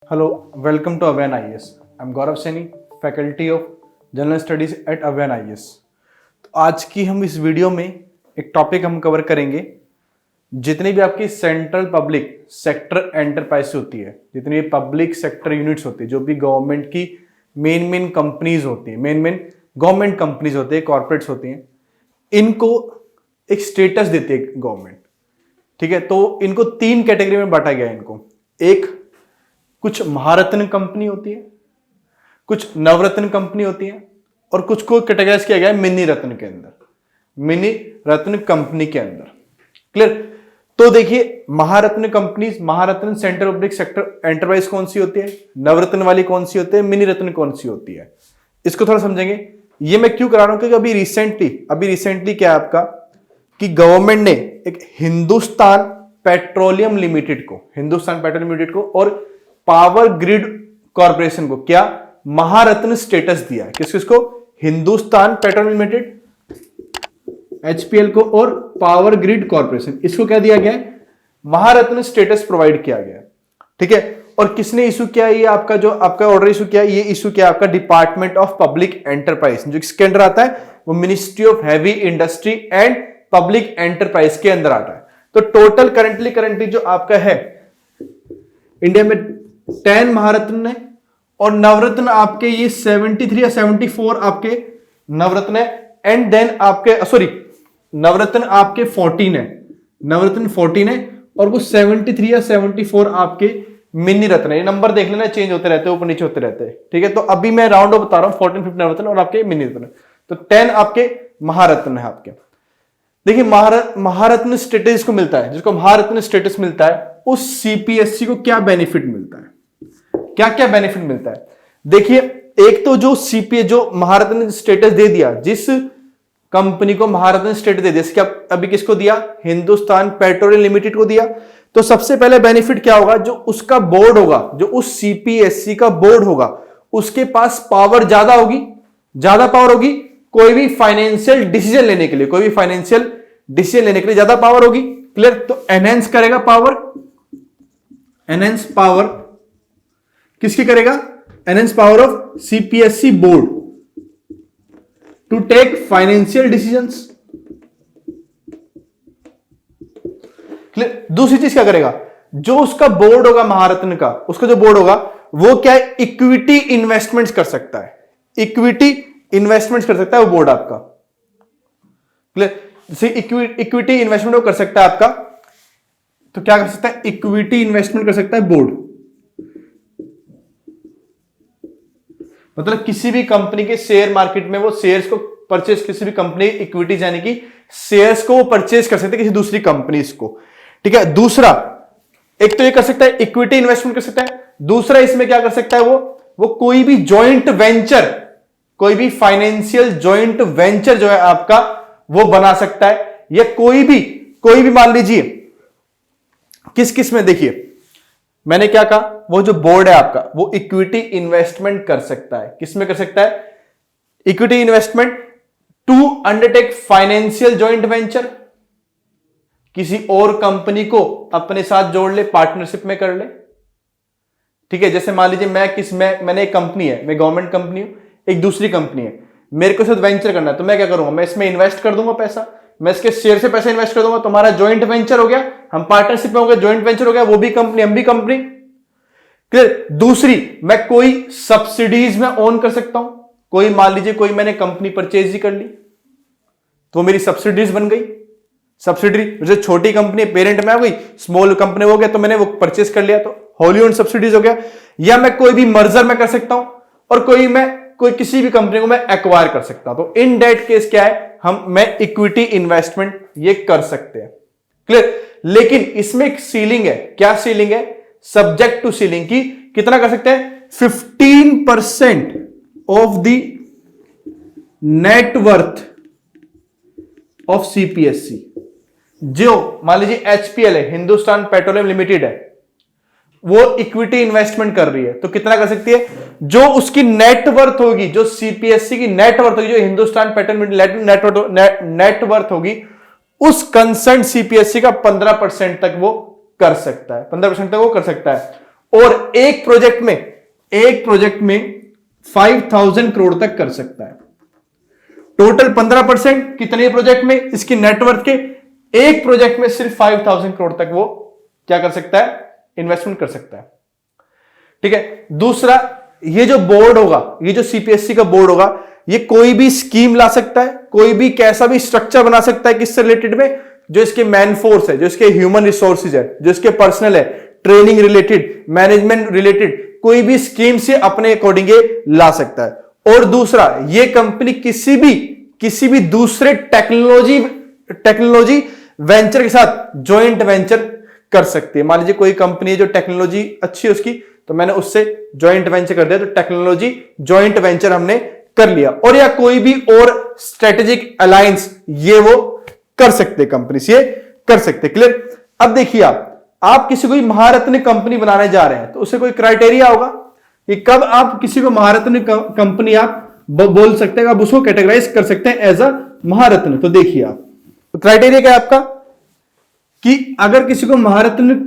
Hello, welcome to Aven IAS. I'm Gaurav Saini, faculty of General Studies at Aven IAS. तो आज की हम इस वीडियो में एक टॉपिक हम कवर करेंगे। जितनी भी आपकी सेंट्रल पब्लिक सेक्टर एंटरप्राइज होती है, जितनी भी पब्लिक सेक्टर यूनिट्स होती है, जो भी गवर्नमेंट की मेन कंपनीज होती है, मेन गवर्नमेंट कंपनीज होती है, कॉर्पोरेट्स होती हैं, इनको एक स्टेटस देती है गवर्नमेंट। ठीक है, तो इनको तीन कैटेगरी में बांटा गया है। इनको एक कुछ महारत्न कंपनी होती है, कुछ नवरत्न कंपनी होती है, और कुछ को कैटेगराइज किया गया है मिनी रत्न के अंदर, मिनी रत्न कंपनी के अंदर। क्लियर? तो देखिए, महारत्न कंपनी, महारत्न सेंट्रल पब्लिक सेक्टर एंटरप्राइज कौन सी होती है, नवरत्न वाली कौन सी होती है, मिनी रत्न कौन सी होती है, इसको थोड़ा समझेंगे। ये मैं क्यों करा रहा हूं, क्योंकि अभी रिसेंटली क्या है आपका कि गवर्नमेंट ने एक हिंदुस्तान पेट्रोलियम लिमिटेड को और पावर ग्रिड कॉर्पोरेशन को क्या महारत्न स्टेटस दिया है। किसको? हिंदुस्तान पेट्रोलियम लिमिटेड, HPL को, और पावर ग्रिड कॉर्पोरेशन, इसको क्या दिया गया है? महारत्न स्टेटस प्रोवाइड किया गया है। ठीक है, और किसने इशू किया? ये आपका जो आपका ऑर्डर इशू किया, ये इशू किया आपका डिपार्टमेंट ऑफ पब्लिक एंटरप्राइज, जो इसके अंदर आता है वो ministry of heavy industry and public enterprise के अंदर आता है। तो टोटल करंटली जो आपका है इंडिया में 10 महारत्न है, और नवरत्न आपके ये 73 या 74 आपके नवरत्न है, एंड देन आपके नवरत्न आपके 14 है, नवरत्न 14 है, और वो 73 या 74 आपके मिनी रत्न है। ये नंबर देख लेना, चेंज होते रहते हैं, ऊपर नीचे होते रहते हैं। ठीक है, तो अभी मैं राउंड ऑफ बता रहा हूं, 14 15 नवरत्न और आपके मिनी रत्न, तो 10 आपके महारत्न है आपके। देखिए, महारत्न स्टेटस को मिलता है, जिसको महारत्न स्टेटस मिलता है, उस CPSC को क्या बेनिफिट मिलता है, क्या क्या बेनिफिट मिलता है? देखिए, एक तो जो CPA जो महारत्न स्टेटस दे दिया, जिस कंपनी को महारत्न स्टेटस दे दिया, जैसे अभी किसको दिया? हिंदुस्तान पेट्रोलियम लिमिटेड को दिया। तो सबसे पहले बेनिफिट क्या होगा? जो उसका बोर्ड होगा, जो उस CPSC का बोर्ड होगा, उसके पास पावर ज्यादा पावर होगी, कोई भी फाइनेंशियल डिसीजन लेने के लिए ज्यादा पावर होगी। क्लियर? तो एनहेंस करेगा पावर किसकी करेगा? Enhance power of CPSC board to take financial decisions. Clear? दूसरी चीज क्या करेगा? जो उसका बोर्ड होगा महारत्न का, उसका जो बोर्ड होगा वो क्या है? इक्विटी इन्वेस्टमेंट्स कर सकता है, वो बोर्ड आपका। क्लियर? जैसे इक्विटी इन्वेस्टमेंट वो कर सकता है आपका, तो क्या कर सकता है? इक्विटी इन्वेस्टमेंट कर सकता है बोर्ड। मतलब किसी भी कंपनी के शेयर मार्केट में वो शेयर्स को परचेज, किसी भी कंपनी इक्विटी यानी कि शेयर्स को वो परचेज कर सकते हैं किसी दूसरी कंपनी को। ठीक है, दूसरा एक तो ये कर सकता है, इक्विटी इन्वेस्टमेंट कर सकता है। दूसरा इसमें क्या कर सकता है? वो कोई भी जॉइंट वेंचर, कोई भी फाइनेंशियल जॉइंट वेंचर जो है आपका, वो बना सकता है। या कोई भी मान लीजिए किस में, देखिए मैंने क्या कहा, वो जो बोर्ड है आपका, वो इक्विटी इन्वेस्टमेंट कर सकता है। किसमें कर सकता है? Equity investment to undertake financial joint venture, किसी और कंपनी को अपने साथ जोड़ ले, पार्टनरशिप में कर ले। ठीक है, जैसे मान लीजिए मैंने एक कंपनी है, मैं गवर्नमेंट कंपनी हूं, एक दूसरी कंपनी है, मेरे को साथ वेंचर करना है, तो मैं क्या करूंगा? मैं इसमें इन्वेस्ट कर दूंगा पैसा, मैं इसके शेयर से पैसा इन्वेस्ट कर दूंगा, तुम्हारा जॉइंट वेंचर हो गया, हम पार्टनरशिप में हो गए, जॉइंट वेंचर हो गया, वो भी कंपनी, हम भी कंपनी। क्लियर? दूसरी, मैं कोई सब्सिडीज में ओन कर सकता हूं। कोई मान लीजिए कोई मैंने कंपनी परचेज ही कर ली, तो मेरी सब्सिडीज बन गई। सब्सिडी जैसे छोटी कंपनी पेरेंट में आ गई, स्मॉल कंपनी हो गया, तो मैंने वो परचेज कर लिया, तो होली ओन सब्सिडीज हो गया। या मैं कोई भी मर्जर में कर सकता हूं, और कोई किसी भी कंपनी को मैं एक्वायर कर सकता हूं। तो इन डेट केस क्या है? मैं इक्विटी इन्वेस्टमेंट ये कर सकते हैं। क्लियर? लेकिन इसमें एक सीलिंग है। क्या सीलिंग है? सब्जेक्ट टू सीलिंग की कितना कर सकते हैं? 15% of the net worth of CPSC। जो मान लीजिए HPL है, हिंदुस्तान पेट्रोलियम लिमिटेड है, वो इक्विटी इन्वेस्टमेंट कर रही है, तो कितना कर सकती है? जो उसकी नेटवर्थ होगी, जो CPSC की नेटवर्थ होगी, जो हिंदुस्तान पेट्रोलियम नेटवर्थ होगी, उस कंसर्न CPSC का 15% तक वो कर सकता है, 15% तक वो कर सकता है। और एक प्रोजेक्ट में 5,000 करोड़ तक कर सकता है। टोटल 15% कितने प्रोजेक्ट में, इसकी नेटवर्थ के एक प्रोजेक्ट में सिर्फ 5,000 करोड़ तक वो क्या कर सकता है, इन्वेस्टमेंट कर सकता है। ठीक है। दूसरा, ये जो बोर्ड होगा, ये जो सीपीएससी का बोर्ड होगा, ये कोई भी स्कीम ला सकता है, कोई भी कैसा भी स्ट्रक्चर बना सकता है किससे रिलेटेड में, जो इसके मैन फोर्स है, जो इसके ह्यूमन रिसोर्सेज है, जो इसके पर्सनल है, ट्रेनिंग रिलेटेड, मैनेजमेंट रिलेटेड, कोई भी स्कीम से अपने अकॉर्डिंग ला सकता है। और दूसरा, ये कंपनी किसी भी दूसरे टेक्नोलॉजी वेंचर के साथ ज्वाइंट वेंचर कर सकती है। मान लीजिए कोई कंपनी है जो टेक्नोलॉजी अच्छी है उसकी, तो मैंने उससे ज्वाइंट वेंचर कर दिया, तो टेक्नोलॉजी ज्वाइंट वेंचर हमने कर लिया। और या कोई भी और स्ट्रेटेजिक अलायंस ये वो कर सकते, कंपनी से कर सकते। क्लियर। अब देखिए, आप किसी कोई महारत्न कंपनी बनाने जा रहे हैं तो उसे कोई क्राइटेरिया होगा कि कब आप किसी को महारत्न कंपनी आप बोल सकते हैं, आप उसको कैटेगराइज कर सकते हैं एज अ महारत्न। तो देखिए, आप तो क्राइटेरिया क्या है आपका कि अगर किसी को महारत्न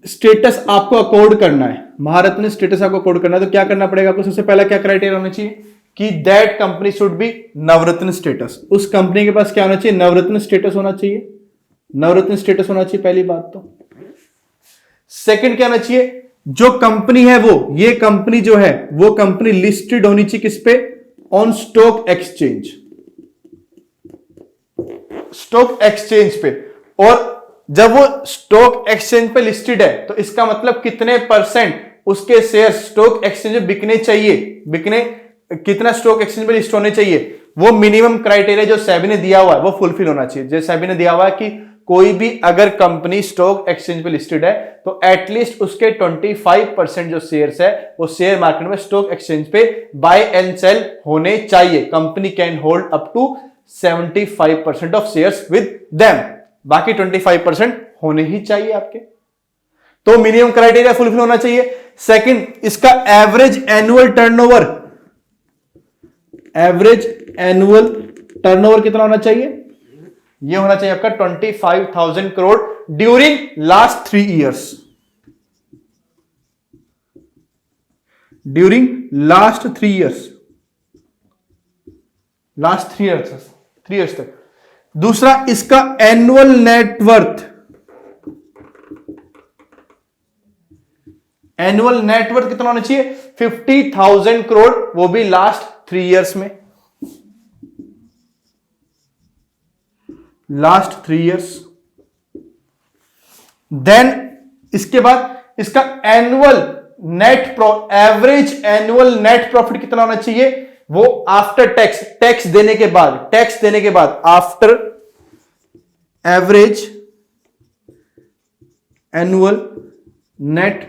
स्टेटस आपको अकॉर्ड करना है, महारत्न स्टेटस आपको अकॉर्ड करना है, तो क्या करना पड़ेगा आपको, सबसे पहला क्या क्राइटेरिया होना चाहिए कि that company should be Navratna status. उस कंपनी के पास क्या होना चाहिए, नवरत्न स्टेटस होना चाहिए, नवरत्न स्टेटस होना चाहिए, पहली बात। तो सेकंड क्या होना चाहिए, जो कंपनी है वो, ये कंपनी जो है वो कंपनी लिस्टेड होनी चाहिए किस पे, on stock exchange, stock exchange पे। और जब वो स्टॉक एक्सचेंज पे लिस्टेड है तो इसका मतलब कितने परसेंट उसके शेयर स्टॉक एक्सचेंज में बिकने चाहिए, कितना स्टॉक एक्सचेंज पे लिस्ट होने चाहिए, वो मिनिमम क्राइटेरिया जो सेबी ने दिया हुआ है वो फुलफिल होना चाहिए। जैसे सेबी ने दिया हुआ है कि कोई भी अगर कंपनी स्टॉक एक्सचेंज पे लिस्टेड है तो एटलीस्ट उसके 25% जो शेयर्स है वो शेयर मार्केट में स्टॉक एक्सचेंज पे बाय एंड सेल होने चाहिए। Company can hold up to 75% of shares with them, बाकी 25% होने ही चाहिए आपके। तो मिनिमम क्राइटेरिया फुलफिल होना चाहिए। सेकंड, इसका एवरेज एनुअल टर्नओवर कितना होना चाहिए, ये होना चाहिए आपका 25,000 crore during last 3 years, during last 3 years, last 3 years तक। दूसरा, इसका एनुअल नेटवर्थ, एनुअल नेटवर्थ कितना होना चाहिए, 50,000 करोड़, वो भी लास्ट 3 इयर्स में, लास्ट 3 इयर्स। देन इसके बाद इसका एवरेज एनुअल नेट प्रॉफिट कितना होना चाहिए, वो आफ्टर टैक्स देने के बाद after average annual net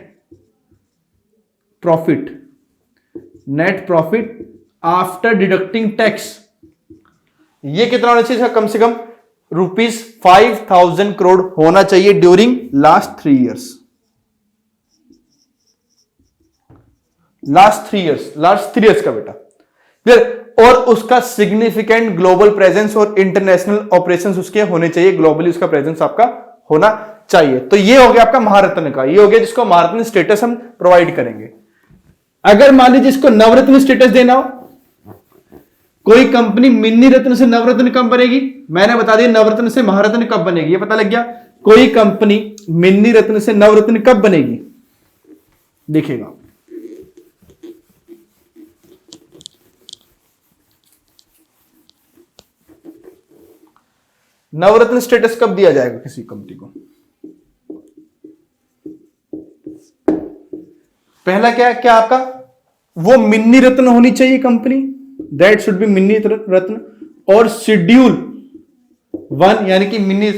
profit after deducting tax, ये कितना होना चाहिए, कम से कम ₹5,000 करोड़ होना चाहिए during last 3 years, last 3 years का बेटा। और उसका सिग्निफिकेंट ग्लोबल प्रेजेंस और इंटरनेशनल ऑपरेशंस उसके होने चाहिए, ग्लोबली उसका प्रेजेंस आपका होना चाहिए। तो ये हो गया आपका महारत्न का, ये हो गया जिसको महारत्न स्टेटस हम प्रोवाइड करेंगे। अगर मान लीजिए जिसको नवरत्न स्टेटस देना हो, कोई कंपनी मिन्नी रत्न से नवरत्न कब बनेगी, मैंने बता दिया नवरत्न से महारत्न कब बनेगी, ये पता लग गया। कोई कंपनी मिन्नी रत्न से नवरत्न कब बनेगी, देखिएगा नवरत्न स्टेटस कब दिया जाएगा किसी कंपनी को। पहला क्या आपका, वो मिन्नी रत्न होनी चाहिए company, that should be Minni रत्न, और शेड्यूल 1 यानी कि मिन्नी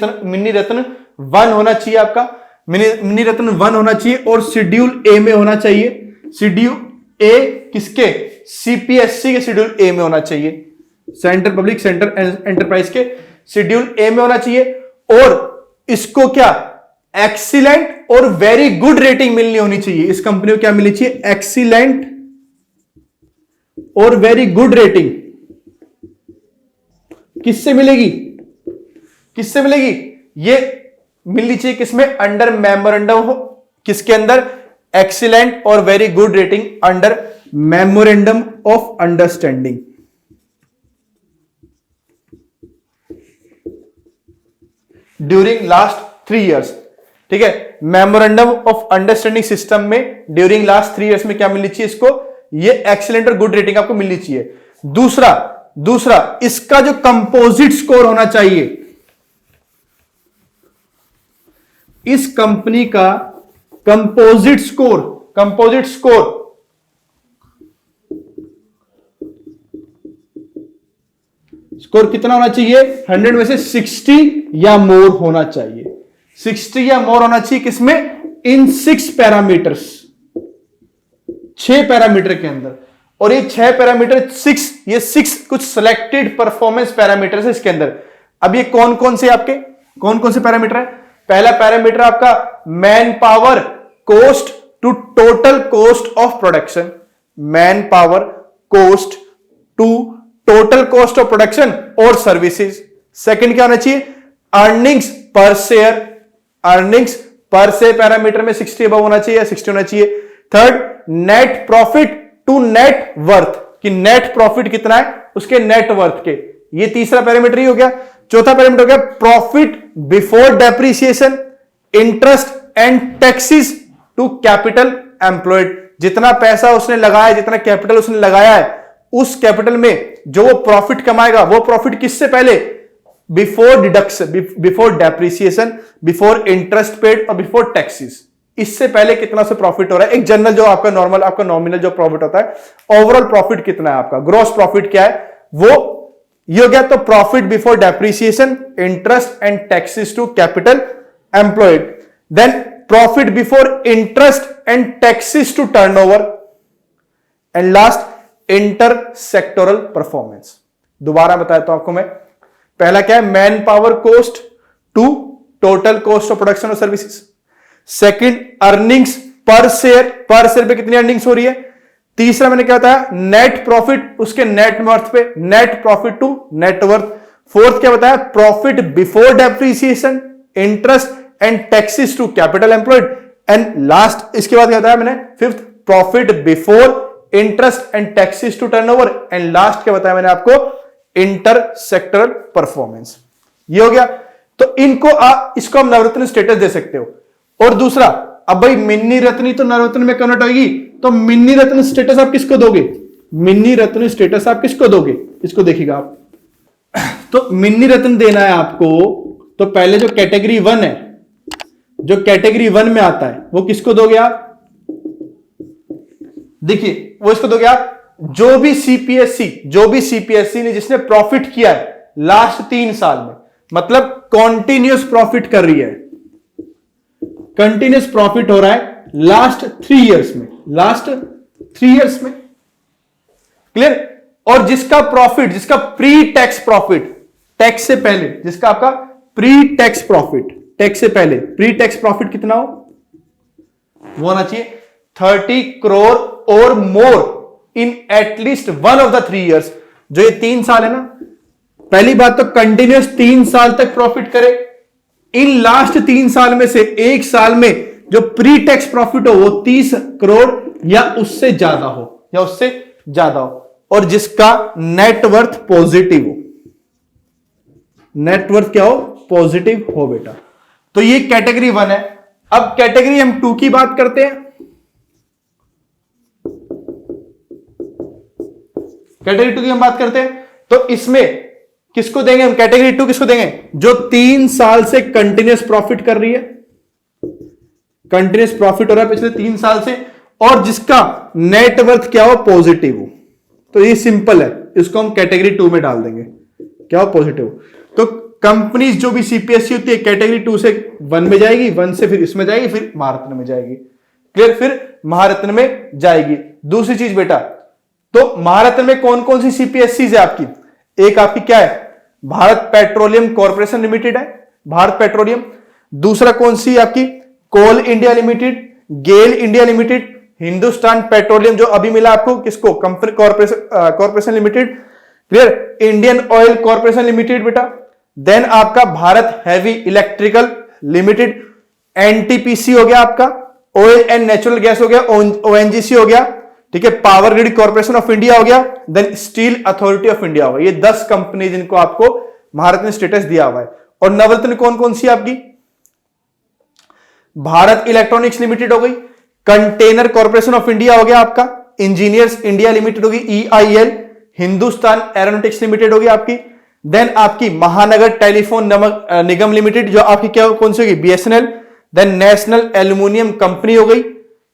रत्न 1 होना चाहिए आपका, मिन्नी रत्न 1 होना चाहिए, और शेड्यूल ए में होना चाहिए। शेड्यूल ए किसके, सीपीएससी के शेड्यूल ए में होना चाहिए, सेंटर पब्लिक सेंटर एंटरप्राइज के शेड्यूल ए में होना चाहिए। और इसको क्या, एक्सीलेंट और वेरी गुड रेटिंग मिलनी होनी चाहिए। इस कंपनी को क्या मिलनी चाहिए, एक्सीलेंट और वेरी गुड रेटिंग। किससे मिलेगी, किससे मिलेगी, ये मिलनी चाहिए किसमें, अंडर मेमोरेंडम हो, किसके अंदर, excellent or very good rating under memorandum of understanding. During last 3 years, ठीक है। मेमोरेंडम ऑफ अंडरस्टैंडिंग सिस्टम में ड्यूरिंग लास्ट 3 years में क्या मिलनी चाहिए इसको, ये एक्सीलेंट और गुड रेटिंग आपको मिलनी चाहिए। दूसरा इसका जो कंपोजिट स्कोर होना चाहिए, इस कंपनी का कंपोजिट स्कोर कितना होना चाहिए, 100 में से 60 या मोर होना चाहिए। 60 या मोर होना चाहिए किसमें, इन 6 पैरामीटर्स, 6 पैरामीटर के अंदर। और ये 6 पैरामीटर, 6 कुछ सिलेक्टेड परफॉर्मेंस पैरामीटर्स है इसके अंदर। अब ये कौन कौन से पैरामीटर है। पहला पैरामीटर आपका manpower cost to total cost of production, manpower cost to total cost of production और सर्विसेज। सेकंड क्या होना चाहिए, अर्निंग्स पर शेयर पैरामीटर में 60 अबव होना चाहिए, 60 होना चाहिए। Third, net profit to net worth, कि नेट प्रॉफिट कितना है उसके नेट वर्थ के, ये तीसरा पैरामीटर ही हो गया। चौथा पैरामीटर हो गया profit before depreciation, interest and taxes to capital employed, जितना पैसा उसने लगाया, जितना कैपिटल उसने लगाया है, उस कैपिटल में जो वो प्रॉफिट कमाएगा, वो प्रॉफिट किससे पहले, before deduction, before depreciation, before interest paid और बिफोर टैक्सेस, इससे पहले कितना से प्रॉफिट हो रहा है। एक जनरल जो आपका नॉर्मल, आपका नॉमिनल जो प्रॉफिट होता है, ओवरऑल प्रॉफिट कितना है आपका, ग्रॉस प्रॉफिट क्या है, वो ये हो गया। तो profit before depreciation, interest and taxes to capital employed, then profit before interest and taxes to turnover, and last intersectoral performance. दोबारा बताता हूं आपको मैं, पहला क्या है, manpower cost to total cost of production और सर्विसेज। सेकंड, अर्निंग्स पर शेयर पे कितनी अर्निंग्स हो रही है। तीसरा मैंने क्या बताया, नेट प्रॉफिट उसके नेट वर्थ पे, net profit to net worth. Fourth क्या बताया, profit before depreciation, interest and taxes to capital employed, and last इसके बाद क्या बताया मैंने, fifth, profit before interest and taxes to turnover, and last क्या बताया मैंने आपको, इंटर सेक्टरल परफॉर्मेंस। ये हो गया। तो इसको हम नवरत्न स्टेटस दे सकते हो। और दूसरा, अब भाई मिन्नी रत्नी तो नवरत्न में कन्वर्ट होगी, तो मिन्नी रत्न स्टेटस आप किसको दोगे, मिन्नी रत्न स्टेटस आप किसको दोगे, इसको देखिएगा आप। तो मिन्नी रत्न देना है आपको, तो पहले जो कैटेगरी 1 है, जो कैटेगरी 1 में आता है, वो किसको दोगे आप, देखिए वो इसको दोगे आप, जो भी सीपीएससी ने जिसने प्रॉफिट किया है लास्ट 3 साल में, मतलब कॉन्टिन्यूस प्रॉफिट कर रही है, कंटिन्यूस प्रॉफिट हो रहा है लास्ट 3 years में, क्लियर। और जिसका प्रॉफिट, जिसका प्री टैक्स प्रॉफिट, टैक्स से पहले, जिसका आपका प्री टैक्स प्रॉफिट, टैक्स से पहले प्री टैक्स प्रॉफिट कितना हो, वो होना चाहिए 30 crore और मोर in at least 1 of the 3 years। जो ये 3 साल है ना, पहली बात तो कंटिन्यूस 3 साल तक प्रॉफिट करे, इन लास्ट 3 साल में से 1 साल में जो प्री टैक्स प्रॉफिट हो वो 30 करोड़ या उससे ज्यादा हो, और जिसका नेटवर्थ पॉजिटिव हो, नेटवर्थ क्या हो, पॉजिटिव हो बेटा। तो ये कैटेगरी 1 है। अब कैटेगरी हम 2 की बात करते हैं। कैटेगरी 2 की हम बात करते हैं, तो इसमें किसको देंगे हम, कैटेगरी 2 किसको देंगे, जो 3 साल से कंटिन्यूस प्रॉफिट कर रही है, कंटिन्यूस प्रॉफिट हो रहा है पिछले 3 साल से, और जिसका नेटवर्थ क्या हो, पॉजिटिव हो। तो ये सिंपल है, इसको हम कैटेगरी 2 में डाल देंगे, क्या हो, पॉजिटिव। तो कंपनीज जो भी सीपीएससी होती है कैटेगरी 2 से 1 में जाएगी, 1 से फिर इसमें जाएगी, फिर महारत्न में जाएगी, क्लियर, फिर महारत्न में जाएगी। दूसरी चीज बेटा, तो महारत्न में कौन कौन सी सीपीएससी है आपकी, एक आपकी क्या है, भारत पेट्रोलियम कॉर्पोरेशन लिमिटेड है, भारत पेट्रोलियम। दूसरा कौन सी आपकी, कोल इंडिया लिमिटेड, गेल इंडिया लिमिटेड, हिंदुस्तान पेट्रोलियम जो अभी मिला आपको, किसको, company corporation limited, clear, Indian oil corporation limited बेटा। देन आपका Bharat heavy electrical limited, NTPC हो गया आपका, ऑयल एंड नेचुरल गैस हो गया, ओएनजीसी हो गया, ठीक है, power grid corporation of India हो गया, then steel authority of India हो गया। ये 10 कंपनी जिनको आपको भारत ने स्टेटस दिया हुआ है। और नवरत्न कौन कौन सी आपकी? भारत इलेक्ट्रॉनिक्स लिमिटेड हो गई, कंटेनर कॉर्पोरेशन ऑफ इंडिया हो गया आपका, इंजीनियर्स इंडिया लिमिटेड होगी EIL, हिंदुस्तान एरोनॉटिक्स लिमिटेड होगी आपकी, देन आपकी महानगर टेलीफोन निगम लिमिटेड जो आपकी क्या कौन सी होगी? BSNL, then national aluminium company हो गई,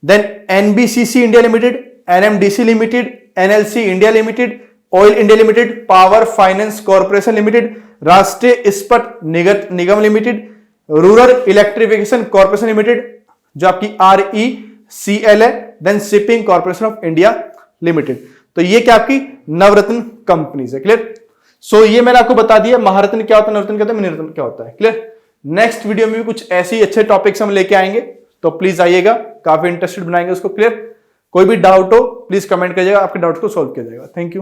then NBCC India limited, NMDC limited, NLC India limited, oil India limited, power finance corporation limited, Rashtriya Ispat Nigam limited, rural electrification corporation limited जो आपकी RECL है, then shipping corporation of India limited. तो ये क्या आपकी नवरत्न companies है। क्लियर? सो ये मैंने आपको बता दिया महारत्न क्या होता है, नवरत्न क्या होता है, मणिरत्न क्या होता है। क्लियर? नेक्स्ट वीडियो में भी कुछ ऐसे ही अच्छे टॉपिक्स हम लेके आएंगे, तो प्लीज आइएगा, काफी इंटरेस्टेड बनाएंगे उसको। क्लियर? कोई भी डाउट हो प्लीज कमेंट करिएगा, आपके डाउट को सॉल्व किया जाएगा। Thank you.